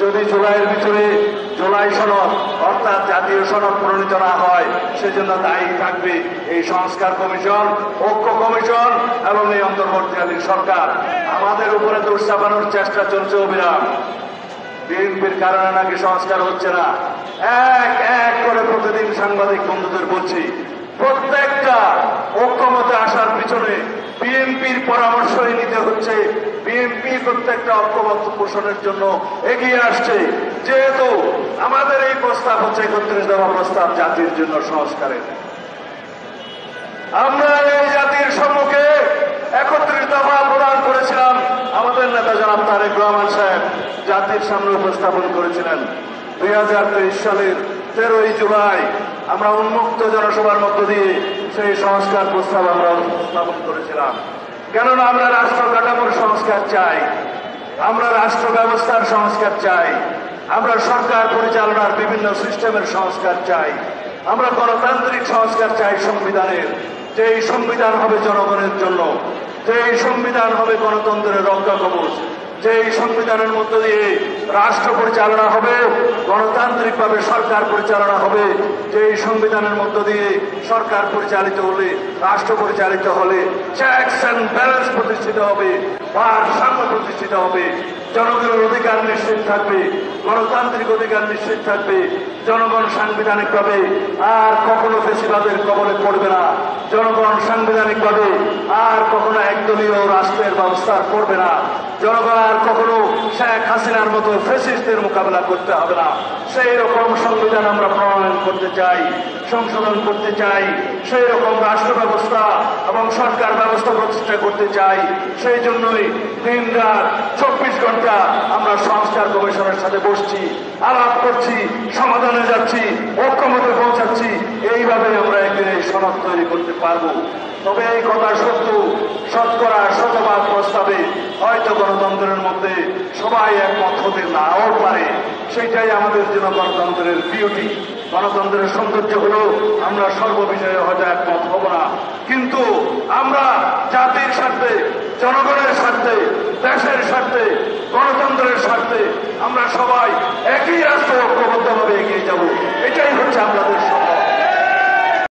যদি জুলাইয়ের ভিতরে জুলাই সনদ অর্থাৎ জাতীয় সনদ প্রণীত না হয়, সেজন্য দায়ী থাকবে এই সংস্কার কমিশন, ঐক্য কমিশন এবং এই অন্তর্বর্তীকালীন সরকার। আমাদের উপরে দোষ চাপানোর চেষ্টা চলছে অবিরাম। বিএনপির কারণে নাকি সংস্কার হচ্ছে না। এক এক করে প্রতিদিন সাংবাদিক বন্ধুদের বলছি, প্রত্যেকটা ঐক্যমতে আসার পিছনে বিএনপির পরামর্শই নিতে হচ্ছে। বিএনপি প্রত্যেকটা ঐক্যমত পোষণের জন্য এগিয়ে আসছে। যেহেতু আমাদের এই প্রস্তাব হচ্ছে ৩১ দফা প্রস্তাব জাতির জন্য সংস্কারের, আমরা এই জাতির সম্মুখে ৩১ দফা প্রদান করেছিলাম। আমাদের নেতা জনাব তারেক রহমান সাহেব জাতির সামনে উপস্থাপন করেছিলেন। ২০২৩ সালের ১৩ই জুলাই আমরা উন্মুক্ত জনসভার মধ্য দিয়ে সেই সংস্কার প্রস্তাব আমরা উপস্থাপন করেছিলাম। কেননা আমরা রাষ্ট্র কাঠামোর সংস্কার চাই, আমরা রাষ্ট্র ব্যবস্থার সংস্কার চাই, আমরা সরকার পরিচালনার বিভিন্ন সিস্টেমের সংস্কার চাই, আমরা গণতান্ত্রিক সংস্কার চাই সংবিধানের, যে এই সংবিধান হবে জনগণের জন্য, যে এই সংবিধান হবে গণতন্ত্রের রক্ষা কবচ, যে এই সংবিধানের মধ্য দিয়ে রাষ্ট্র পরিচালনা হবে, গণতান্ত্রিকভাবে সরকার পরিচালনা হবে, যে এই সংবিধানের মধ্য দিয়ে সরকার পরিচালিত হলে, রাষ্ট্র পরিচালিত হলে চেকস অ্যান্ড ব্যালেন্স প্রতিষ্ঠিত হবে, ভারসাম্য প্রতিষ্ঠিত হবে, জনগণের অধিকার নিশ্চিত থাকবে, গণতান্ত্রিক অধিকার নিশ্চিত থাকবে, জনগণ সাংবিধানিকভাবে আর কখনো ফ্যাসিবাদের কবলে পড়বে না, জনগণ সাংবিধানিকভাবে আর কখনো একদলীয় রাষ্ট্রের ব্যবস্থা করবে না, জনগণ আর কখনো শেখ হাসিনার মতো ফ্যাসিস্টদের মোকাবেলা করতে হবে না। সেই রকম সংবিধান আমরা প্রণয়ন করতে চাই, সংশোধন করতে চাই, সেই রকম রাষ্ট্র ব্যবস্থা এবং সরকার ব্যবস্থা প্রতিষ্ঠা করতে চাই। সেই জন্যই দিন রাত ২৪ ঘন্টা আমরা সংস্কার কমিশনের সাথে বসছি, আলাপ করছি, সমাধানে যাচ্ছি, ঐক্যমতে পৌঁছাচ্ছি। এইভাবে আমরা একদিন এই সনদ তৈরি করতে পারবো। তবে এই কথা সত্য, শতকরা শতভাগ প্রস্তাবে হয়তো গণতন্ত্রের মধ্যে সবাই একমত হতে নাও পারে। সেটাই আমাদের জন্য গণতন্ত্রের বিউটি। গণতন্ত্রের সৌন্দর্য হলো আমরা সর্ববিষয়ে হয়তো একমত হব না, কিন্তু আমরা জাতির স্বার্থে, জনগণের স্বার্থে, দেশের স্বার্থে, গণতন্ত্রের স্বার্থে আমরা সবাই একই রাষ্ট্র ঐক্যবদ্ধভাবে এগিয়ে যাব। এটাই হচ্ছে আমাদের